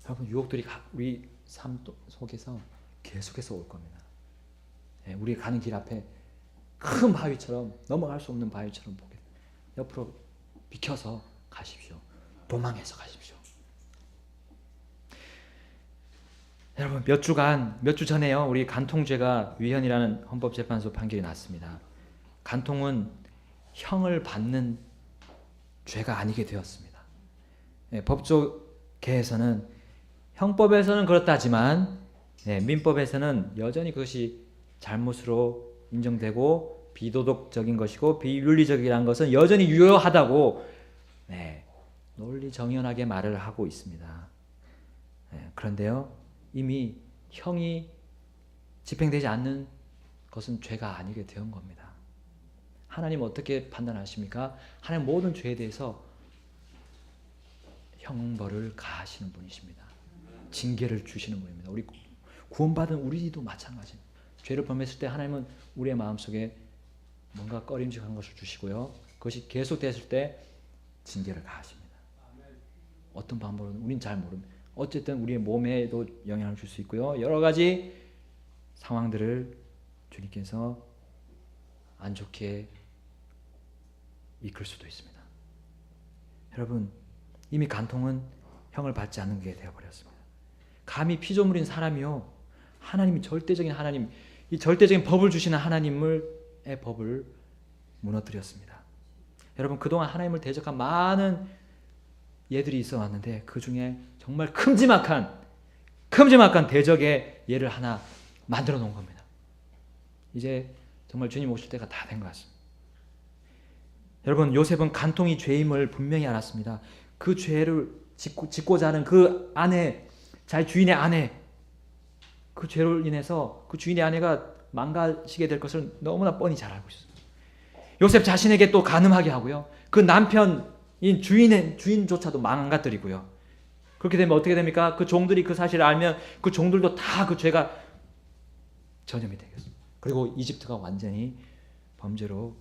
여러분, 유혹들이 우리 삶 속에서 계속해서 올 겁니다. 우리 가는 길 앞에 큰 바위처럼, 넘어갈 수 없는 바위처럼 보게 됩니다. 옆으로 비켜서 가십시오. 도망해서 가십시오. 여러분, 몇 주 전에요, 우리 간통죄가 위헌이라는 헌법재판소 판결이 났습니다. 간통은 형을 받는 죄가 아니게 되었습니다. 법조계에서는 형법에서는 그렇다지만 민법에서는 여전히 그것이 잘못으로 인정되고 비도덕적인 것이고 비윤리적이라는 것은 여전히 유효하다고 논리정연하게 말을 하고 있습니다. 그런데요, 이미 형이 집행되지 않는 것은 죄가 아니게 된 겁니다. 하나님 어떻게 판단하십니까? 하나님 모든 죄에 대해서 형벌을 가하시는 분이십니다. 징계를 주시는 분입니다. 우리 구원받은 우리도 마찬가지입니다. 죄를 범했을 때 하나님은 우리의 마음속에 뭔가 꺼림직한 것을 주시고요, 그것이 계속됐을 때 징계를 가하십니다. 어떤 방법으로 우리는 잘 모릅니다. 어쨌든 우리의 몸에도 영향을 줄 수 있고요, 여러 가지 상황들을 주님께서 안 좋게 이끌 수도 있습니다. 여러분, 이미 간통은 형을 받지 않는 게 되어버렸습니다. 감히 피조물인 사람이요, 하나님이 절대적인 하나님, 이 절대적인 법을 주시는 하나님의 법을 무너뜨렸습니다. 여러분, 그동안 하나님을 대적한 많은 예들이 있어 왔는데 그 중에 정말 큼지막한 대적의 예를 하나 만들어 놓은 겁니다. 이제 정말 주님 오실 때가 다 된 것 같습니다. 여러분, 요셉은 간통이 죄임을 분명히 알았습니다. 그 죄를 짓고자 하는 그 아내, 자기 주인의 아내, 그 죄로 인해서 그 주인의 아내가 망가지게 될 것을 너무나 뻔히 잘 알고 있습니다. 요셉 자신에게 또 간음하게 하고요, 그 남편인 주인조차도 망가뜨리고요. 그렇게 되면 어떻게 됩니까? 그 종들이 그 사실을 알면 그 종들도 다 그 죄가 전염이 되겠습니다. 그리고 이집트가 완전히 범죄로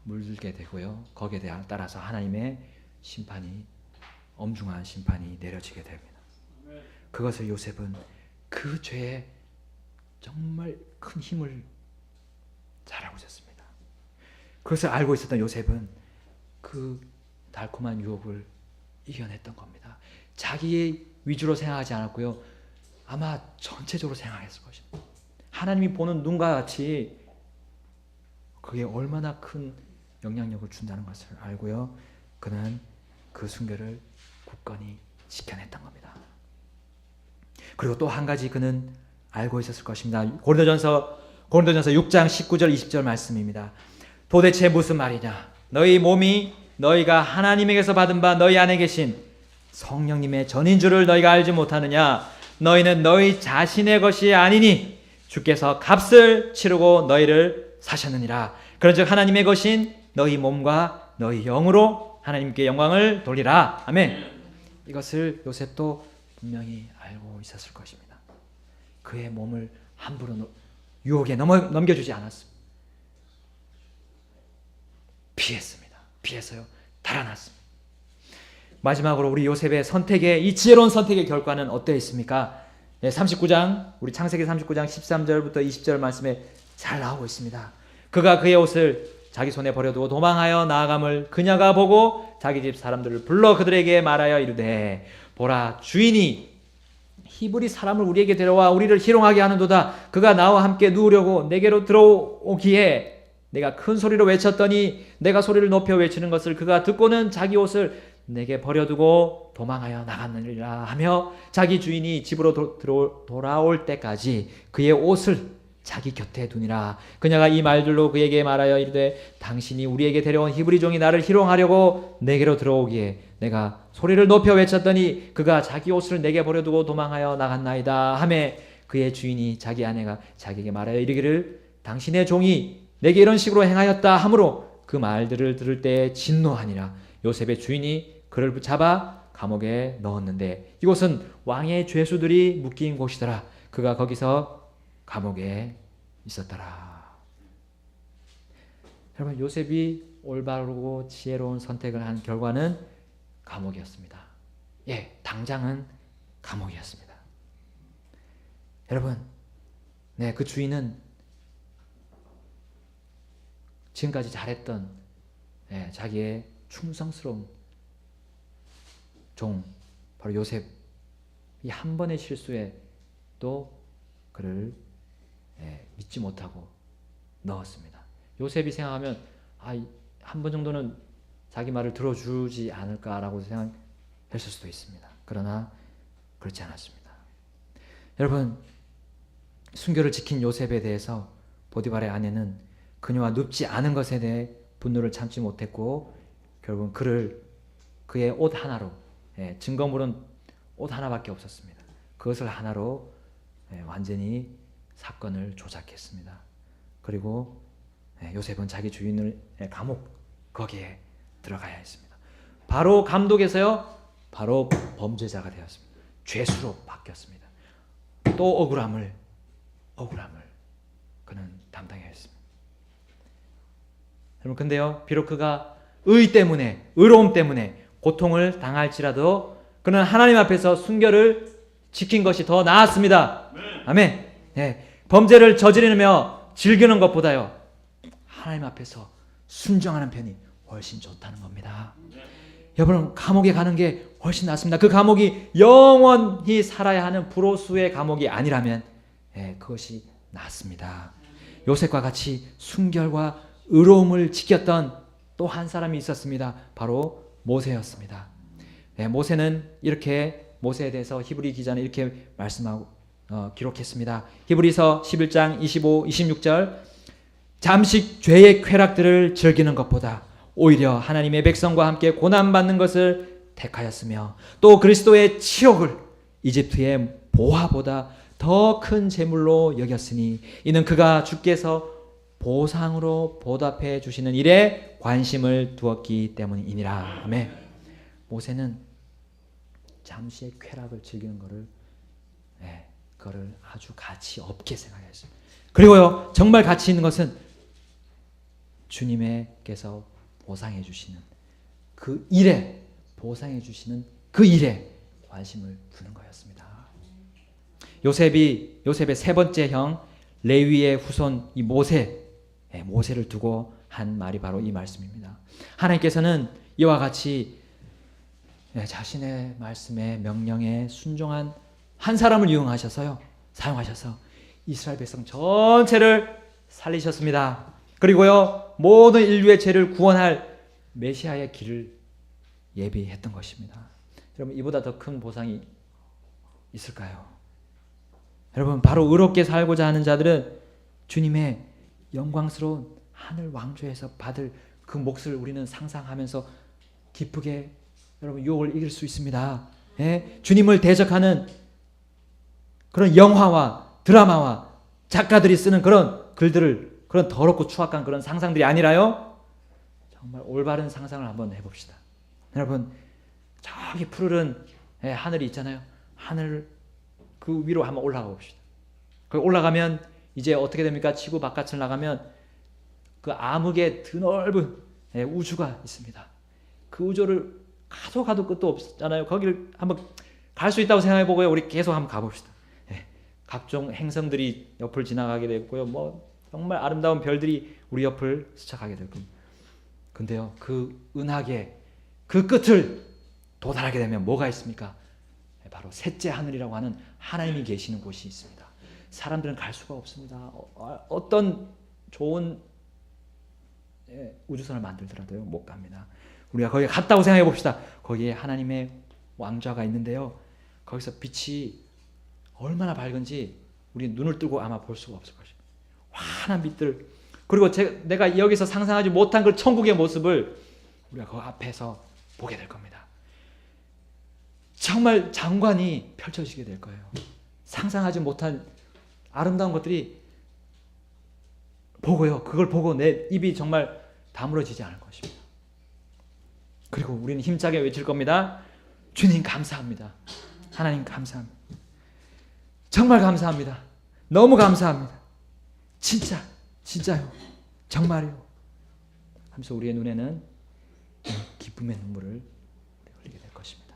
물들게 되고요. 거기에 따라서 하나님의 심판이, 엄중한 심판이 내려지게 됩니다. 그것을 요셉은 그 죄에 정말 큰 힘을 잘 알고 있었습니다. 그것을 알고 있었던 요셉은 그 달콤한 유혹을 이겨냈던 겁니다. 자기 위주로 생각하지 않았고요. 아마 전체적으로 생각했을 것입니다. 하나님이 보는 눈과 같이 그게 얼마나 큰 영향력을 준다는 것을 알고요. 그는 그 순결을 굳건히 지켜냈던 겁니다. 그리고 또 한 가지 그는 알고 있었을 것입니다. 고린도전서 6장 19절 20절 말씀입니다. 도대체 무슨 말이냐? 너희 몸이 너희가 하나님에게서 받은 바 너희 안에 계신 성령님의 전인 줄을 너희가 알지 못하느냐? 너희는 너희 자신의 것이 아니니 주께서 값을 치르고 너희를 사셨느니라. 그런즉 하나님의 것인 너희 몸과 너희 영으로 하나님께 영광을 돌리라. 아멘. 이것을 요셉도 분명히 알고 있었을 것입니다. 그의 몸을 함부로 유혹에 넘겨주지 않았습니다. 피했습니다. 피해서요 달아났습니다. 마지막으로 우리 요셉의 선택의, 이 지혜로운 선택의 결과는 어떠해 있습니까? 39장, 우리 창세기 39장 13절부터 20절 말씀에 잘 나오고 있습니다. 그가 그의 옷을 자기 손에 버려두고 도망하여 나아감을 그녀가 보고 자기 집 사람들을 불러 그들에게 말하여 이르되, 보라, 주인이 히브리 사람을 우리에게 데려와 우리를 희롱하게 하는도다. 그가 나와 함께 누우려고 내게로 들어오기에 내가 큰 소리로 외쳤더니 내가 소리를 높여 외치는 것을 그가 듣고는 자기 옷을 내게 버려두고 도망하여 나갔느니라 하며, 자기 주인이 집으로 돌아올 때까지 그의 옷을 자기 곁에 두니라. 그녀가 이 말들로 그에게 말하여 이르되, 당신이 우리에게 데려온 히브리 종이 나를 희롱하려고 내게로 들어오기에 내가 소리를 높여 외쳤더니 그가 자기 옷을 내게 버려두고 도망하여 나갔나이다 하매, 그의 주인이 자기 아내가 자기에게 말하여 이르기를 당신의 종이 내게 이런 식으로 행하였다 하므로 그 말들을 들을 때 진노하니라. 요셉의 주인이 그를 붙잡아 감옥에 넣었는데 이곳은 왕의 죄수들이 묶인 곳이더라. 그가 거기서 감옥에 있었더라. 여러분, 요셉이 올바르고 지혜로운 선택을 한 결과는 감옥이었습니다. 예, 당장은 감옥이었습니다. 여러분, 그 주인은 지금까지 잘했던 자기의 충성스러운 종, 바로 요셉, 이 한 번의 실수에 또 그를 믿지 못하고 넣었습니다. 요셉이 생각하면 한 번 정도는 자기 말을 들어주지 않을까라고 생각했을 수도 있습니다. 그러나 그렇지 않았습니다. 여러분, 순결을 지킨 요셉에 대해서 보디발의 아내는 그녀와 눕지 않은 것에 대해 분노를 참지 못했고 결국은 그의 옷 하나로, 증거물은 옷 하나밖에 없었습니다. 그것을 하나로 완전히 사건을 조작했습니다. 그리고 요셉은 자기 주인을 감옥 거기에 들어가야 했습니다. 바로 감독에서요, 바로 범죄자가 되었습니다. 죄수로 바뀌었습니다. 또 억울함을 그는 담당해야 했습니다. 여러분, 근데요, 비록 그가 의로움 때문에 고통을 당할지라도 그는 하나님 앞에서 순결을 지킨 것이 더 나았습니다. 아멘. 범죄를 저지르며 즐기는 것보다요, 하나님 앞에서 순종하는 편이 훨씬 좋다는 겁니다. 여러분, 감옥에 가는 게 훨씬 낫습니다. 그 감옥이 영원히 살아야 하는 불호수의 감옥이 아니라면 그것이 낫습니다. 요셉과 같이 순결과 의로움을 지켰던 또 한 사람이 있었습니다. 바로 모세였습니다. 모세는 이렇게, 모세에 대해서 히브리 기자는 이렇게 말씀하고 기록했습니다. 히브리서 11장 25, 26절, 잠시 죄의 쾌락들을 즐기는 것보다 오히려 하나님의 백성과 함께 고난받는 것을 택하였으며 또 그리스도의 치욕을 이집트의 보화보다 더 큰 재물로 여겼으니 이는 그가 주께서 보상으로 보답해 주시는 일에 관심을 두었기 때문이니라. 아멘. 모세는 잠시의 쾌락을 즐기는 그거를 아주 가치 없게 생각했습니다. 그리고요, 정말 가치 있는 것은 주님께서 보상해 주시는 그 일에, 보상해 주시는 그 일에 관심을 두는 거였습니다. 요셉의 세 번째 형 레위의 후손 이 모세를 두고 한 말이 바로 이 말씀입니다. 하나님께서는 이와 같이 자신의 말씀에 명령에 순종한 한 사람을 사용하셔서 이스라엘 백성 전체를 살리셨습니다. 그리고요, 모든 인류의 죄를 구원할 메시아의 길을 예비했던 것입니다. 여러분, 이보다 더 큰 보상이 있을까요? 여러분, 바로 의롭게 살고자 하는 자들은 주님의 영광스러운 하늘 왕조에서 받을 그 몫을 우리는 상상하면서 기쁘게 여러분 유혹을 이길 수 있습니다. 예? 주님을 대적하는 그런 영화와 드라마와 작가들이 쓰는 그런 글들을, 그런 더럽고 추악한 그런 상상들이 아니라요, 정말 올바른 상상을 한번 해봅시다. 여러분, 저기 푸르른 하늘이 있잖아요. 하늘 그 위로 한번 올라가 봅시다. 거기 올라가면 이제 어떻게 됩니까? 지구 바깥을 나가면 그 암흑의 드넓은 우주가 있습니다. 그 우주를 가도 끝도 없잖아요. 거기를 한번 갈 수 있다고 생각해 보고요, 우리 계속 한번 가봅시다. 각종 행성들이 옆을 지나가게 되고요, 뭐 정말 아름다운 별들이 우리 옆을 스쳐가게 될 겁니다. 근데요, 그 은하계 그 끝을 도달하게 되면 뭐가 있습니까? 바로 셋째 하늘이라고 하는 하나님이 계시는 곳이 있습니다. 사람들은 갈 수가 없습니다. 어떤 좋은 우주선을 만들더라도요, 못 갑니다. 우리가 거기에 갔다고 생각해 봅시다. 거기에 하나님의 왕좌가 있는데요, 거기서 빛이 얼마나 밝은지 우리 눈을 뜨고 아마 볼 수가 없을 것입니다. 환한 빛들, 그리고 내가 여기서 상상하지 못한 그 천국의 모습을 우리가 그 앞에서 보게 될 겁니다. 정말 장관이 펼쳐지게 될 거예요. 상상하지 못한 아름다운 것들이 보고요, 그걸 보고 내 입이 정말 다물어지지 않을 것입니다. 그리고 우리는 힘차게 외칠 겁니다. 주님 감사합니다. 하나님 감사합니다. 정말 감사합니다. 너무 감사합니다. 진짜요. 정말요. 하면서 우리의 눈에는 기쁨의 눈물을 흘리게 될 것입니다.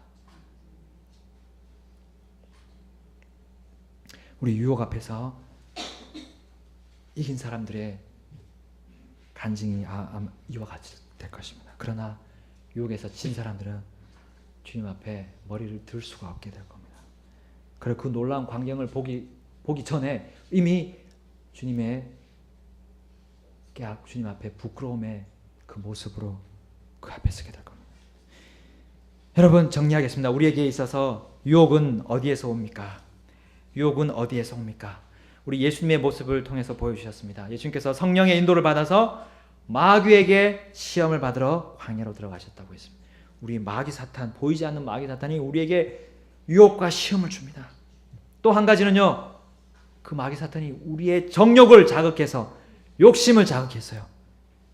우리 유혹 앞에서 이긴 사람들의 간증이 이와 같이 될 것입니다. 그러나 유혹에서 진 사람들은 주님 앞에 머리를 들 수가 없게 될 겁니다. 그리고 그 놀라운 광경을 보기 전에 이미 주님 앞에 부끄러움의 그 모습으로 그 앞에 서게 될 겁니다. 여러분, 정리하겠습니다. 우리에게 있어서 유혹은 어디에서 옵니까? 유혹은 어디에서 옵니까? 우리 예수님의 모습을 통해서 보여주셨습니다. 예수님께서 성령의 인도를 받아서 마귀에게 시험을 받으러 광야로 들어가셨다고 했습니다. 우리 마귀 사탄, 보이지 않는 마귀 사탄이 우리에게 유혹과 시험을 줍니다. 또 한 가지는요, 그 마귀 사탄이 우리의 정욕을 자극해서, 욕심을 자극해서요,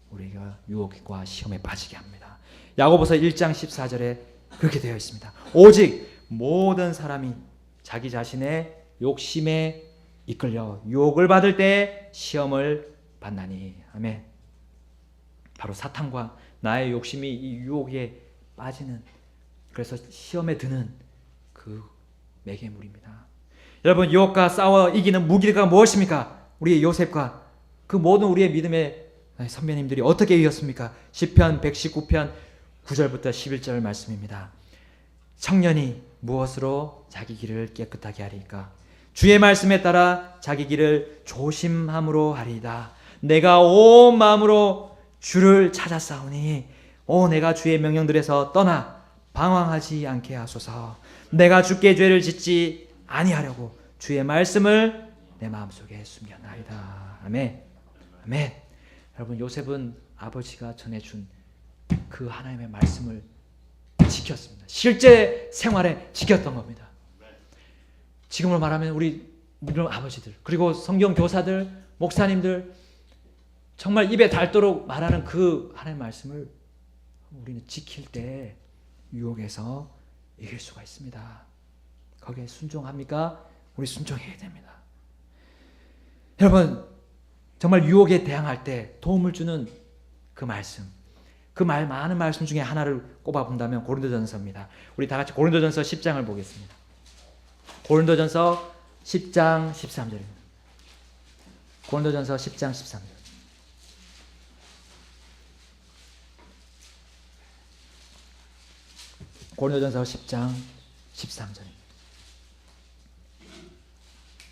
우리가 유혹과 시험에 빠지게 합니다. 야고보서 1장 14절에 그렇게 되어 있습니다. 오직 모든 사람이 자기 자신의 욕심에 이끌려 유혹을 받을 때 시험을 받나니. 아멘. 바로 사탄과 나의 욕심이 이 유혹에 빠지는, 그래서 시험에 드는 그 매개물입니다. 여러분, 유혹과 싸워 이기는 무기가 무엇입니까? 우리 요셉과 그 모든 우리의 믿음의 선배님들이 어떻게 이겼습니까? 시편 119편 9절부터 11절 말씀입니다. 청년이 무엇으로 자기 길을 깨끗하게 하리까? 주의 말씀에 따라 자기 길을 조심함으로 하리이다. 내가 온 마음으로 주를 찾았사오니 내가 주의 명령들에서 떠나 방황하지 않게 하소서. 내가 주께 죄를 짓지 아니하려고 주의 말씀을 내 마음속에 숨겨나이다. 아멘. 아멘. 여러분, 요셉은 아버지가 전해준 그 하나님의 말씀을 지켰습니다. 실제 생활에 지켰던 겁니다. 지금으로 말하면 우리 아버지들, 그리고 성경 교사들, 목사님들, 정말 입에 닳도록 말하는 그 하나님의 말씀을 우리는 지킬 때 유혹에서 이길 수가 있습니다. 거기에 순종합니까? 우리 순종해야 됩니다. 여러분, 정말 유혹에 대항할 때 도움을 주는 그 말씀, 많은 말씀 중에 하나를 꼽아본다면 고린도전서입니다. 우리 다 같이 고린도전서 10장을 보겠습니다. 고린도전서 10장 13절입니다. 고린도전서 10장 13절. 고린도전서 10장 13절입니다.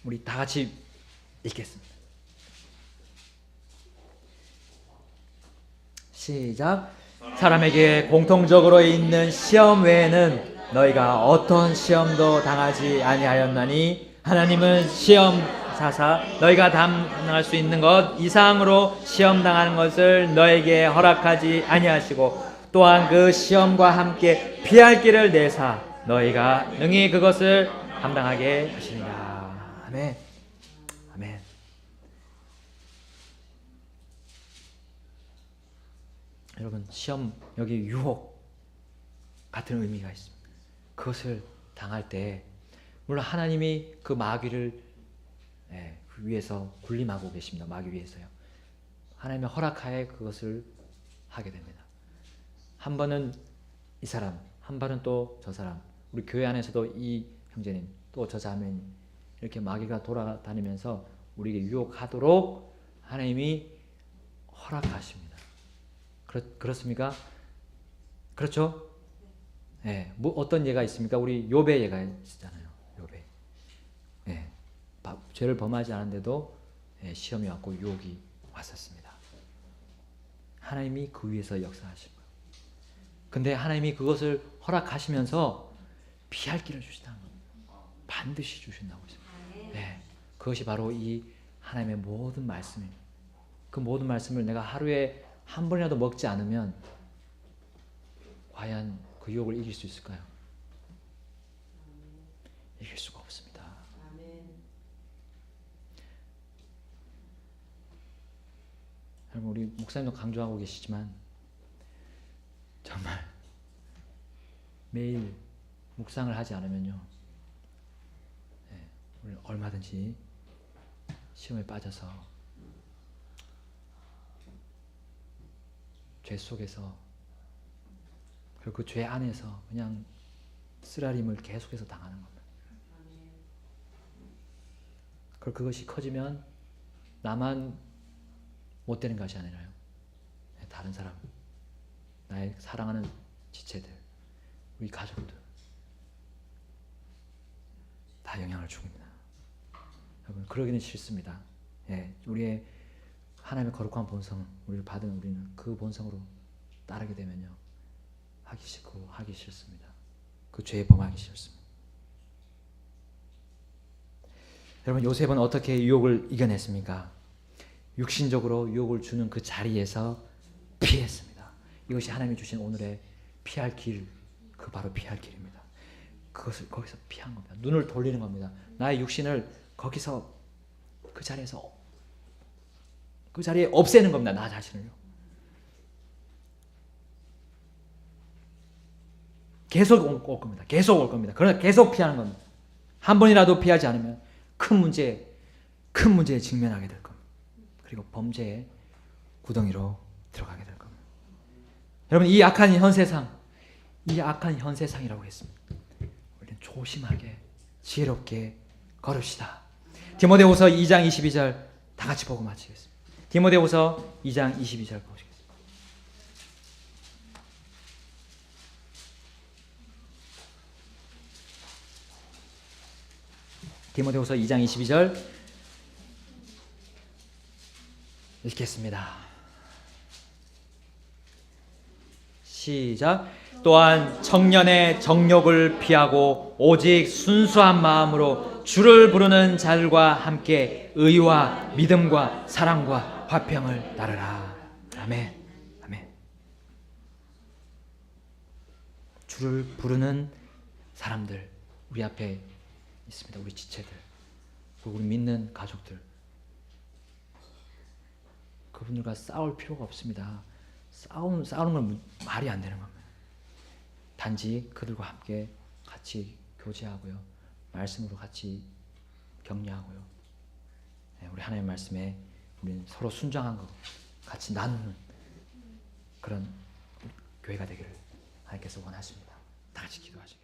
우리 다 같이 읽겠습니다. 시작. 사람에게 공통적으로 있는 시험 외에는 너희가 어떤 시험도 당하지 아니하였나니 하나님은 시험 사사 너희가 감당할 수 있는 것 이상으로 시험 당하는 것을 너에게 허락하지 아니하시고 또한 그 시험과 함께 피할 길을 내사 너희가 능히 그것을 감당하게 하시리라. 아멘. 아멘. 여러분, 시험, 여기 유혹 같은 의미가 있습니다. 그것을 당할 때 물론 하나님이 그 마귀를 그 위에서 군림하고 계십니다. 마귀 위에서요. 하나님의 허락하에 그것을 하게 됩니다. 한 번은 이 사람, 한 번은 또 저 사람, 우리 교회 안에서도 이 형제님, 또 저 자매님 이렇게 마귀가 돌아다니면서 우리에게 유혹하도록 하나님이 허락하십니다. 그렇습니까? 그렇죠? 예, 뭐 어떤 예가 있습니까? 우리 욥의 예가 있잖아요. 욥의. 예, 죄를 범하지 않은데도 시험이 왔고 유혹이 왔었습니다. 하나님이 그 위에서 역사하신 거예요. 근데 하나님이 그것을 허락하시면서 피할 길을 주신다는 겁니다. 반드시 주신다고 했습니다. 예, 그것이 바로 이 하나님의 모든 말씀입니다. 그 모든 말씀을 내가 하루에 한 번이라도 먹지 않으면 과연 그 유혹을 이길 수 있을까요? 이길 수가 없습니다. 여러분, 우리 목사님도 강조하고 계시지만 정말 매일 묵상을 하지 않으면요, 우리 얼마든지 시험에 빠져서 죄 속에서 그리고 그 죄 안에서 그냥 쓰라림을 계속해서 당하는 겁니다. 그리고 그것이 커지면 나만 못 되는 것이 아니라요, 다른 사람, 나의 사랑하는 지체들, 우리 가족들 다 영향을 줍니다. 여러분, 그러기는 싫습니다. 우리의 하나님의 거룩한 본성, 우리를 받은 우리는 그 본성으로 따르게 되면요, 하기 싫고 하기 싫습니다. 그 죄에 범하기 싫습니다. 여러분, 요셉은 어떻게 유혹을 이겨냈습니까? 육신적으로 유혹을 주는 그 자리에서 피했습니다. 이것이 하나님이 주신 오늘의 피할 길, 그 바로 피할 길입니다. 그것을 거기서 피한 겁니다. 눈을 돌리는 겁니다. 나의 육신을 거기서 그 자리에서 그 자리에 없애는 겁니다. 나 자신을요. 계속 올 겁니다. 계속 올 겁니다. 그러나 계속 피하는 겁니다. 한 번이라도 피하지 않으면 큰 문제에 직면하게 될 겁니다. 그리고 범죄의 구덩이로 들어가게 될 겁니다. 여러분, 이 악한 현세상이라고 했습니다. 우리는 조심하게 지혜롭게 걸읍시다. 디모데후서 2장 22절 다 같이 보고 마치겠습니다. 디모데후서 2장 22절 보시겠습니다. 디모데후서 2장 22절 읽겠습니다. 시작. 또한 청년의 정욕을 피하고 오직 순수한 마음으로 주를 부르는 자들과 함께 의와 믿음과 사랑과 화평을 따르라. 아멘. 아멘. 주를 부르는 사람들 우리 앞에 있습니다. 우리 지체들, 우리 믿는 가족들, 그분들과 싸울 필요가 없습니다. 싸우는 건 말이 안 되는 겁니다. 단지 그들과 함께 같이 교제하고요, 말씀으로 같이 격려하고요, 우리 하나님의 말씀에 우리는 서로 순종한 것 같이 나누는 그런 교회가 되기를 하나님께서 원하십니다. 다 같이 기도하시겠습니다.